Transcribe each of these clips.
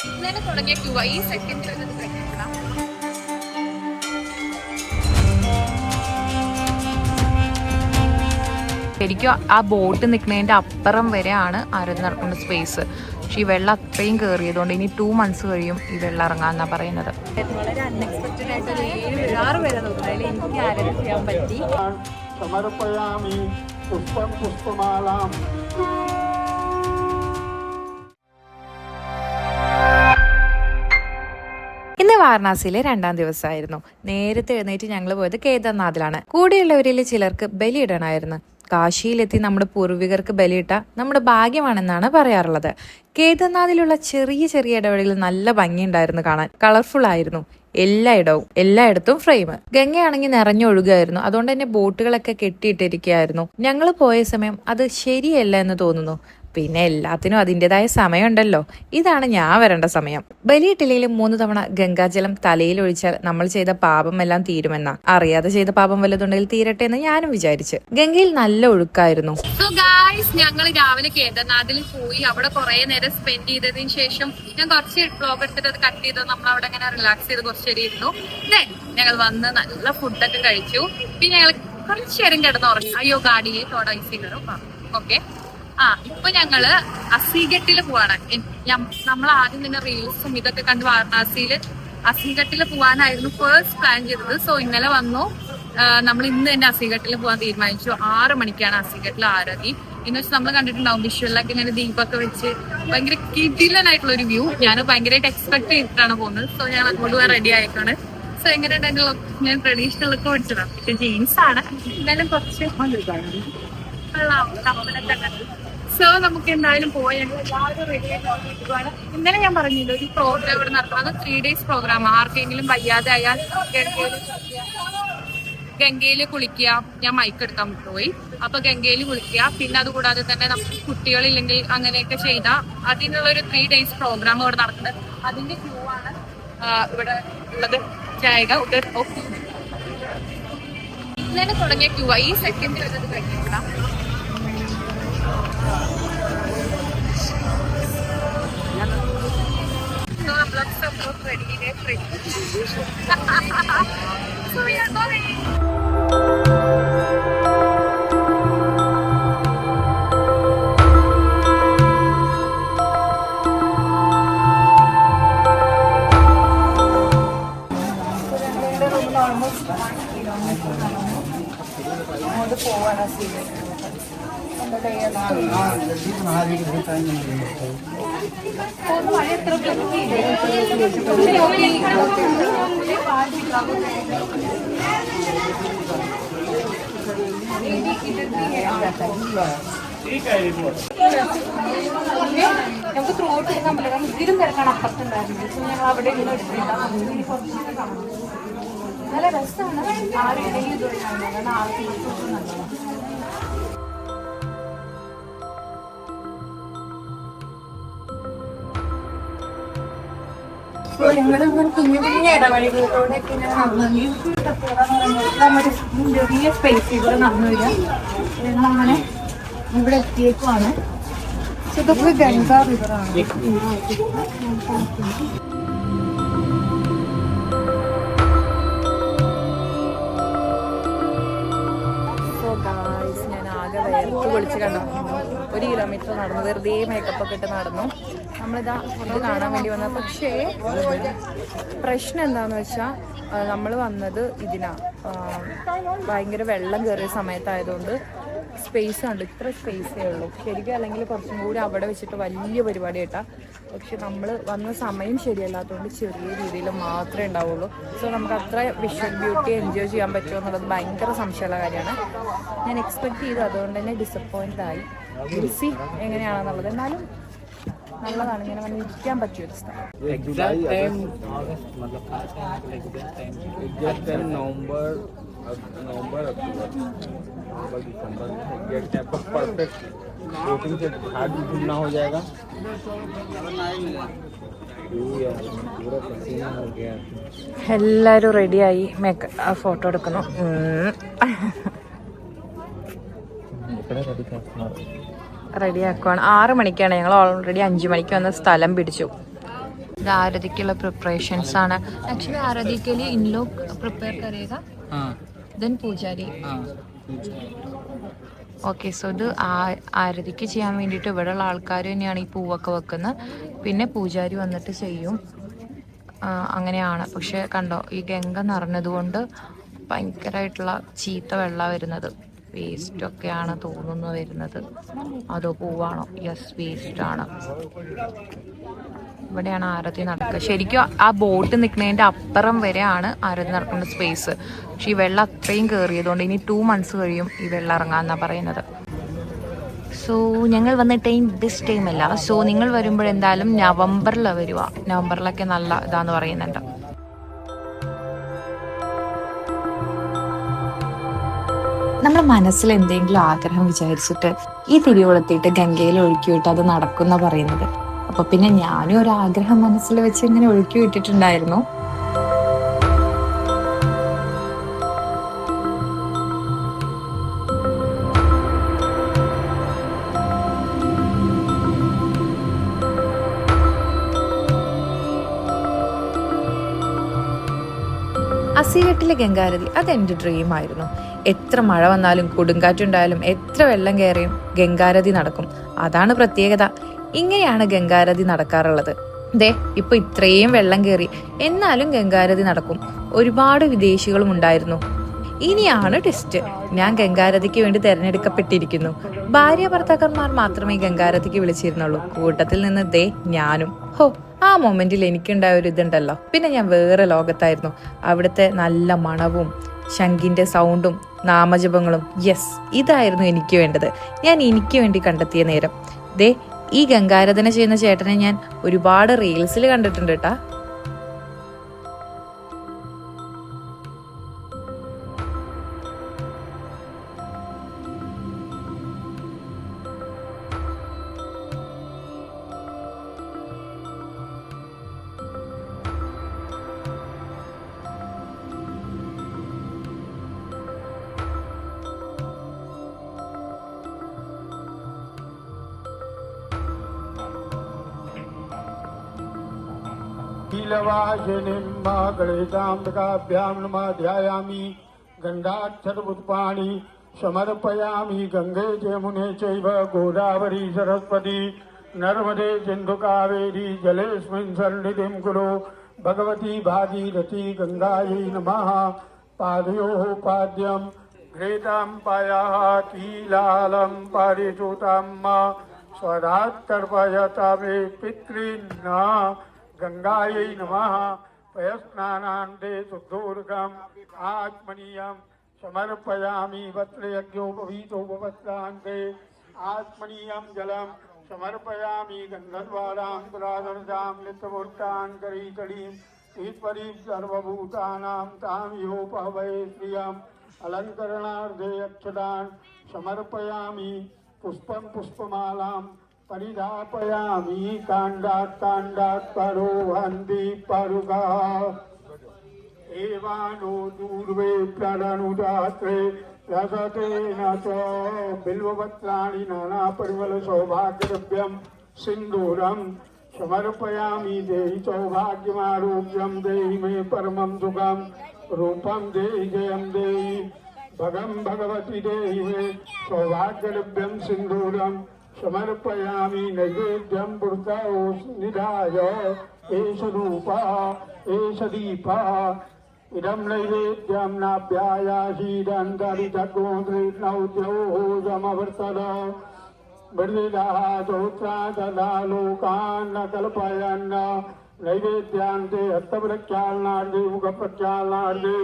ഇന്നലെ തുടങ്ങിയ ക്യൂ ഈ സെക്കൻഡ് വരുന്നത് കഴിഞ്ഞിട്ടാ. ശരിക്കും ആ ബോട്ട് നിൽക്കുന്നതിൻ്റെ അപ്പുറം വരെയാണ് ആരാധന നടക്കുന്ന സ്പേസ്. പക്ഷെ ഈ വെള്ളം അത്രയും കയറിയതുകൊണ്ട് ഇനി 2 months കഴിയും ഈ വെള്ളം ഇറങ്ങാന്നാ പറയുന്നത്. വളരെ അൺഎക്സ്പെക്റ്റഡ് ആയിട്ട് ഒരു 7-6 പേരെ നോക്കുന്നത് അതിൽ എനിക്ക് ആരാധന ചെയ്യാൻ പറ്റി. ഇന്ന് വാരണാസിയിലെ 2ാം ദിവസമായിരുന്നു. നേരത്തെ എഴുന്നേറ്റ് ഞങ്ങൾ പോയത് കേദാർനാഥിലാണ്. കൂടെയുള്ളവരിൽ ചിലർക്ക് ബലിയിടണമായിരുന്നു. കാശിയിലെത്തി നമ്മുടെ പൂർവികർക്ക് ബലിയിട്ട നമ്മുടെ ഭാഗ്യമാണെന്നാണ് പറയാറുള്ളത്. കേദാർനാഥിലുള്ള ചെറിയ ചെറിയ ഇടവഴികളിൽ നല്ല ഭംഗിയുണ്ടായിരുന്നു കാണാൻ. കളർഫുൾ ആയിരുന്നു എല്ലായിടത്തും ഫ്രെയിം. ഗംഗയാണെങ്കിൽ നിറഞ്ഞൊഴുകായിരുന്നു. അതുകൊണ്ട് തന്നെ ബോട്ടുകളൊക്കെ കെട്ടിയിട്ടിരിക്കുകയായിരുന്നു. ഞങ്ങൾ പോയ സമയം അത് ശരിയല്ല എന്ന് തോന്നുന്നു. പിന്നെ എല്ലാത്തിനും അതിൻ്റെതായ സമയമുണ്ടല്ലോ. ഇതാണ് ഞാൻ വരേണ്ട സമയം. ബലിയിട്ടില്ലെങ്കിലും 3 തവണ ഗംഗാജലം തലയിൽ ഒഴിച്ചാൽ നമ്മൾ ചെയ്ത പാപം എല്ലാം തീരുമെന്നാ. അറിയാതെ ചെയ്ത പാപം വല്ലതുണ്ടെങ്കിൽ തീരട്ടെ എന്ന് ഞാനും വിചാരിച്ചു. ഗംഗയിൽ നല്ല ഒഴുക്കായിരുന്നു. സോ ഗായ്സ്, ഞങ്ങൾ രാവിലെ കേദാർനാഥിൽ പോയി അവിടെ കുറെ നേരം സ്പെൻഡ് ചെയ്തതിന് ശേഷം ഞാൻ കുറച്ച് വ്ലോഗ് എടുത്തിട്ട് അത് കട്ട് ചെയ്ത് നമ്മൾ അവിടെ ഇങ്ങനെ റിലാക്സ് ചെയ്ത് കുറച്ച് നേരം ഇരുന്നു. ഞങ്ങൾ വന്ന് നല്ല ഫുഡൊക്കെ കഴിച്ചു. പിന്നെ ഞങ്ങൾ കുറച്ച് നേരം കിടന്നുറങ്ങി. അയ്യോ ഗാഡിയെ തോടായിസി കയറും. ഓക്കെ. ഇപ്പൊ ഞങ്ങള് അസീഘട്ടില് പോവാണ്. നമ്മൾ ആദ്യം തന്നെ റീൽസും ഇതൊക്കെ കണ്ട് വാരണാസിയില് അസീഘട്ടില് പോവാനായിരുന്നു ഫസ്റ്റ് പ്ലാൻ ചെയ്തത്. സോ ഇന്നലെ വന്നു. നമ്മൾ ഇന്ന് തന്നെ അസീഘട്ടില് പോകാൻ തീരുമാനിച്ചു. 6 മണിക്കാണ് അസീഘട്ടിൽ ആരതി. എന്ന് വെച്ചാൽ നമ്മൾ കണ്ടിട്ടുണ്ടാവും വിഷ്വലൊക്കെ ഇങ്ങനെ ദീപൊക്കെ വെച്ച് ഭയങ്കര കിടിലനായിട്ടുള്ള ഒരു വ്യൂ. ഞാൻ ഭയങ്കരമായിട്ട് എക്സ്പെക്ട് ചെയ്തിട്ടാണ് പോകുന്നത്. സോ ഞാൻ അങ്ങോട്ട് പോകാൻ റെഡി ആയിക്കാണ്. സോ എങ്ങനെയുണ്ടെങ്കിൽ ഞാൻ ട്രഡീഷണൽ ഒക്കെ ഓടിച്ചതാണ്. പക്ഷെ ജീൻസ് ആണ്. എന്തായാലും കുറച്ച് സോ നമുക്ക് എന്തായാലും പോയി എല്ലാവരും റെഡി ആയിട്ട്. ഇന്നലെ ഞാൻ പറഞ്ഞില്ല ഒരു പ്രോഗ്രാം ഇവിടെ നടത്തും. അത് 3 days പ്രോഗ്രാം. ആർക്കെങ്കിലും വയ്യാതെ ആയാൽ ഗംഗയില് കുളിക്കുക. ഞാൻ മൈക്ക് എടുക്കാൻ പോയി. അപ്പൊ ഗംഗയില് കുളിക്കുക. പിന്നെ അതുകൂടാതെ തന്നെ നമുക്ക് കുട്ടികളില്ലെങ്കിൽ അങ്ങനെയൊക്കെ ചെയ്താൽ അതിനുള്ളൊരു 3 days പ്രോഗ്രാം ഇവിടെ നടക്കുന്നത്. അതിന്റെ ക്യൂ ആണ് ഇവിടെ ഉള്ളത്. ഇന്നലെ തുടങ്ങിയ ക്യൂ ഈ സെക്കൻഡ് വരുന്നത് കഴിഞ്ഞിട്ടാ. So we are going. നമുക്ക് ത്രോട്ട് എടുക്കാൻ പറ്റില്ല. ഇതിലും തിരക്കാണ് അപ്പുറത്തുണ്ടായിരുന്നത്. ഞങ്ങൾ അവിടെ ഇങ്ങനെ എടുത്തില്ല. നല്ല രസമാണ്. ആരുടെയും ഇതുവരെ കാരണം ആൾക്ക് നല്ലതാണ്. ഞങ്ങളിങ്ങനെ കുഞ്ഞു കുഞ്ഞു ഇടവഴികളിലൂടെയൊക്കെ ഇങ്ങനെ നമ്മുടെ ചെറിയ സ്പേസ് ഇവിടെ നടന്നു വരിക. അങ്ങനെ ഇവിടെ എത്തിയേക്കുവാണ്. ഇതൊക്കെ ഗംഗാ റിവറാണ്. ഞാൻ ആകെ വേർത്ത് പൊളിച്ച് കണ്ടു. 1 കിലോമീറ്റർ നടന്നു. വെറുതെ മേക്കപ്പ് ഒക്കെ ഇട്ട് നടന്നു. നമ്മളിതാ ഇത് കാണാൻ വേണ്ടി വന്നത്. പക്ഷേ പ്രശ്നം എന്താണെന്ന് വെച്ചാൽ നമ്മൾ വന്നത് ഭയങ്കര വെള്ളം കയറിയ സമയത്തായതുകൊണ്ട് സ്പേസ് ഉണ്ട്. ഇത്ര സ്പേസേ ഉള്ളൂ ശരിക്കും. അല്ലെങ്കിൽ കുറച്ചും കൂടി അവിടെ വെച്ചിട്ട് വലിയ പരിപാടി കേട്ടാ. പക്ഷെ നമ്മൾ വന്ന സമയം ശരിയല്ലാത്തതുകൊണ്ട് ചെറിയ രീതിയിൽ മാത്രമേ ഉണ്ടാവുള്ളൂ. സോ നമുക്ക് അത്ര വിഷ്വൽ ബ്യൂട്ടി എൻജോയ് ചെയ്യാൻ പറ്റുമോ എന്നുള്ളത് ഭയങ്കര സംശയമുള്ള കാര്യമാണ്. ഞാൻ എക്സ്പെക്ട് ചെയ്തു. അതുകൊണ്ട് തന്നെ ഡിസപ്പോയിൻ്റ് ആയി. സി എങ്ങനെയാണെന്നുള്ളത്. എന്നാലും നല്ലതാണ്. ഇങ്ങനെ വന്ന് ഇരിക്കാൻ പറ്റിയൊരു സ്ഥലം. नवंबर अक्टूबर दिसंबर एग्जैक्ट टाइम पर परफेक्ट शूटिंग से हार्ड भी ना हो जाएगा. पूरा पसीना हो गया. എല്ലാവരും റെഡിയായി ഫോട്ടോ എടുക്കുന്നു. റെഡിയാക്കുവാണ്. 6 മണിക്കാണ്. ഞങ്ങൾ ഓൾറെഡി 5 മണിക്ക് വന്ന് സ്ഥലം പിടിച്ചു. ഇത് ആരതിക്കുള്ള പ്രിപ്പറേഷൻസ് ആണ്. ആക്ച്വലി आरती के लिए इन लोग प्रिपेयर करेगा, देन പൂജാരി. ഓക്കെ, സോ ഇത് ആരതിക്ക് ചെയ്യാൻ വേണ്ടിയിട്ട് ഇവിടെയുള്ള ആൾക്കാർ തന്നെയാണ് ഈ പൂവൊക്കെ വെക്കുന്നത്. പിന്നെ പൂജാരി വന്നിട്ട് ചെയ്യും. അങ്ങനെയാണ്. പക്ഷെ കണ്ടോ, ഈ ഗംഗ നിറഞ്ഞതുകൊണ്ട് ഭയങ്കരമായിട്ടുള്ള ചീത്ത വെള്ളം വരുന്നത്. വേസ്റ്റൊക്കെയാണ് തോന്നുന്നു വരുന്നത്. അതോ പൂവാണോ? യെസ്, വേസ്റ്റാണ്. ഇവിടെയാണ് ആരതി നടക്കുക. ശരിക്കും ആ ബോട്ട് നിൽക്കുന്നതിൻ്റെ അപ്പുറം വരെയാണ് ആരതി നടക്കേണ്ട സ്പേസ്. പക്ഷെ ഈ വെള്ളം അത്രയും കയറിയതുകൊണ്ട് ഇനി 2 months കഴിയും ഈ വെള്ളം ഇറങ്ങാമെന്നാണ് പറയുന്നത്. സോ ഞങ്ങൾ വന്ന ടൈം ദിസ് ടൈമല്ല. സോ നിങ്ങൾ വരുമ്പോഴെന്തായാലും നവംബറിൽ വരുക. നവംബറിലൊക്കെ നല്ല ഇതാന്ന് പറയുന്നുണ്ട്. നമ്മുടെ മനസ്സിൽ എന്തെങ്കിലും ആഗ്രഹം വിചാരിച്ചിട്ട് ഈ തിരികൊളുത്തിയിട്ട് ഗംഗയിൽ ഒഴുക്കി വിട്ട് അത് നടക്കുന്ന പറയുന്നത്. അപ്പൊ പിന്നെ ഞാനും ഒരു ആഗ്രഹം മനസ്സിൽ വെച്ച് ഇങ്ങനെ ഒഴുക്കി വിട്ടിട്ടുണ്ടായിരുന്നു. അസിഘട്ടിലെ ഗംഗാരതി അതെൻ്റെ ഡ്രീമായിരുന്നു. എത്ര മഴ വന്നാലും കൊടുങ്കാറ്റുണ്ടായാലും എത്ര വെള്ളം കയറിയും ഗംഗാരതി നടക്കും. അതാണ് പ്രത്യേകത. ഇങ്ങനെയാണ് ഗംഗാരതി നടക്കാറുള്ളത്. ദേ ഇപ്പൊ ഇത്രയും വെള്ളം കയറി, എന്നാലും ഗംഗാരതി നടക്കും. ഒരുപാട് വിദേശികളും ഉണ്ടായിരുന്നു. ഇനിയാണ് ടെസ്റ്റ്. ഞാൻ ഗംഗാരതിക്ക് വേണ്ടി തിരഞ്ഞെടുക്കപ്പെട്ടിരിക്കുന്നു. ഭാര്യ ഭർത്താക്കന്മാർ മാത്രമേ ഗംഗാരതിക്ക് വിളിച്ചിരുന്നുള്ളൂ. കൂട്ടത്തിൽ നിന്ന് ദേ ഞാനും. ഹോ, ആ മൊമെന്റിൽ എനിക്കുണ്ടായ ഒരു ഇതുണ്ടല്ലോ. പിന്നെ ഞാൻ വേറെ ലോകത്തായിരുന്നു. അവിടുത്തെ നല്ല മണവും ശംഖിന്റെ സൗണ്ടും നാമജപങ്ങളും. യെസ്, ഇതായിരുന്നു എനിക്ക് വേണ്ടത്. ഞാൻ എനിക്ക് വേണ്ടി കണ്ടെത്തിയ നേരം. ദേ ഈ ഗംഗാരാധന ചെയ്യുന്ന ചേട്ടനെ ഞാൻ ഒരുപാട് റീൽസിൽ കണ്ടിട്ടുണ്ട് കേട്ടാ. गणेशाम्बिकाभ्यां नमः ध्यायामि गन्धाक्षरपुष्पाणि समर्पयामि गंगे जमुने चैव गोदावरी सरस्वती नर्मदे सिन्धु कावेरी जलेऽस्मिन् सन्निधिं कुरु भगवती भागीरथी गंगायै नमः पादयोः पाद्यं घ्रेतां पायाः कीलालं पारिसुतं स्वधात् तर्पयतामे पितॄन् गंगायै नमः पयस्नानान्ते शुद्धोर्गम् आत्मनीयं समर्पयामि वस्त्रयज्ञोपवीतोपवस्त्रान्ते आत्मनीयं जलं समर्पयामि गन्धर्वाणां पुरादर्शां नित्यमूर्तान् करीतलीं ईश्वरीं सर्वभूतानां तां योपहवै श्रियम् अलङ्करणार्थे अक्षतान् समर्पयामि पुष्पं पुष्पमालां परिधापयामि काण्डात् परो हन्ति परुगाः एवानो दूर्वे प्रणनुदात्रे रसतेन च बिल्वपत्राणि नानापरिमलसौभाग्यद्रव्यं सिन्दूरं समर्पयामि देहि सौभाग्यमारोग्यं देहि मे परमं सुखं रूपं देहि जयं देहि भगं भगवति देहि मे सौभाग्यद्रव्यं सिन्दूरं समर्पयामि नैवेद्यं पुरतः निधाय एष रूपः एष दीपः इदं नैवेद्यं नाभ्यायासीदन्तरितगोत्रिनौद्योजमवर्तत मृदिदाः दौत्राददा लोकान् न कल्पयन् नैवेद्यान्ते हस्तप्रक्षालनार्थे मुखप्रक्षालनार्थे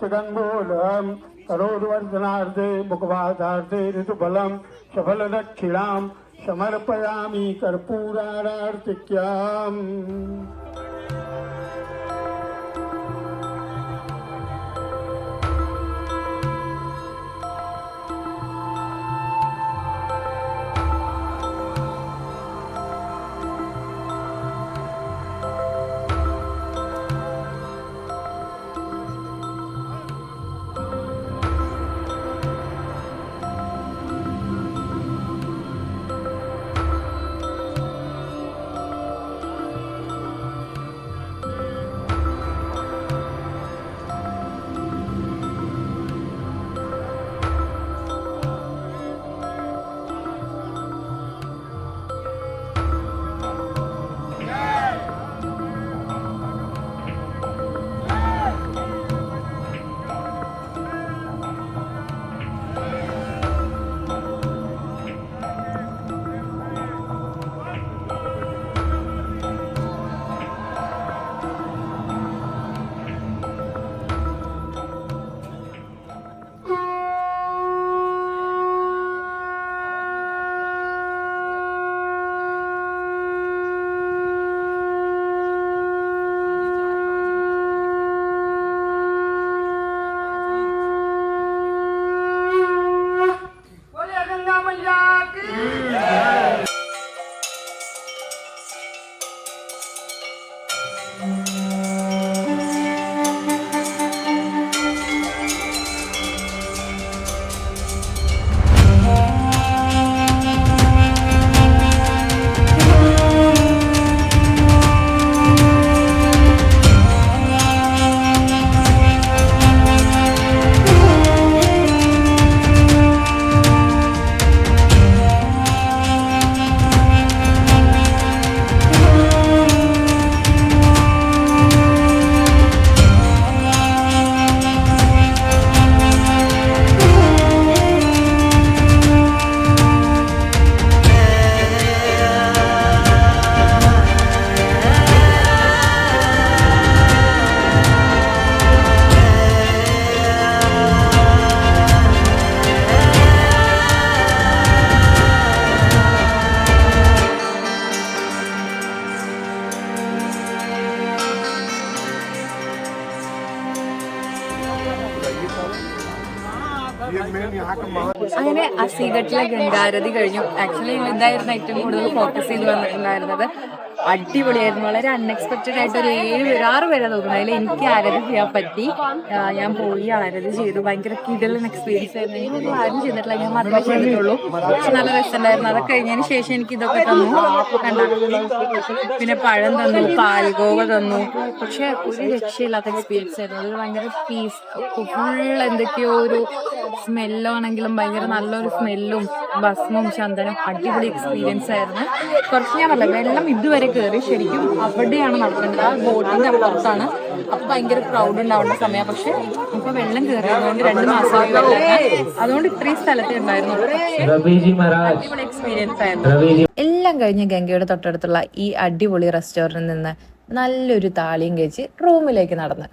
चगन्मूलं करोर्वर्धनार्थे मुखवासार्थे ऋतुफलं सफलदक्षिणां समर्पयामि कर्पूरारार्तिक्याम् അസീഘട്ടിലെ ഗംഗാരതി കഴിഞ്ഞു. ആക്ച്വലി ഇതായിരുന്നു ഏറ്റവും കൂടുതൽ ഫോക്കസ് ചെയ്ത് വന്നിട്ടുണ്ടായിരുന്നത്. അടിപൊളിയായിരുന്നു. വളരെ അൺഎക്സ്പെക്റ്റഡ് ആയിട്ട് ഒരു 6 പേരെ തോന്നുന്നു. അതിൽ എനിക്ക് ആരതി ചെയ്യാൻ പറ്റി. ഞാൻ പോയി ആരതി ചെയ്തു. ഭയങ്കര കിടലൻ എക്സ്പീരിയൻസ് ആയിരുന്നു. എനിക്ക് ആരും ചെയ്തിട്ടില്ല, ഞാൻ മാത്രമേ ചെയ്തിട്ടുള്ളൂ. പക്ഷെ നല്ല രസമുണ്ടായിരുന്നു. അതൊക്കെ കഴിഞ്ഞതിന് ശേഷം എനിക്ക് ഇതൊക്കെ തന്നു. പിന്നെ പഴം തന്നു, പാൽഗോവ തന്നു. പക്ഷെ ഒരു രക്ഷയില്ലാത്ത എക്സ്പീരിയൻസ് ആയിരുന്നു. അത് ഭയങ്കര പീസ്, ഫുൾ എന്തൊക്കെയോ ഒരു സ്മെല്ലാണെങ്കിലും ഭയങ്കര നല്ലൊരു സ്മെല്ലും ഭസ്മും ചന്ദനം. അടിപൊളി എക്സ്പീരിയൻസ് ആയിരുന്നു. കുറച്ച് ഞാൻ പറഞ്ഞ വെള്ളം ഇതുവരെ കയറി ശരിക്കും അവിടെയാണ് നടക്കേണ്ടത്. ആ ബോട്ടിന്റെ അപ്പുറത്താണ്. അപ്പൊ ഭയങ്കര ക്രൗഡ് ഉണ്ടാവേണ്ട സമയം. പക്ഷെ ഇപ്പൊ വെള്ളം കയറിയതുകൊണ്ട് 2 മാസമായി വെള്ളം, അതുകൊണ്ട് ഇത്രയും സ്ഥലത്തേ ഉണ്ടായിരുന്നു. അടിപൊളി എക്സ്പീരിയൻസ് ആയിരുന്നു. എല്ലാം കഴിഞ്ഞ് ഗംഗയുടെ തൊട്ടടുത്തുള്ള ഈ അടിപൊളി റെസ്റ്റോറന്റിൽ നിന്ന് നല്ലൊരു താളിയും കഴിച്ച് റൂമിലേക്ക് നടന്ന്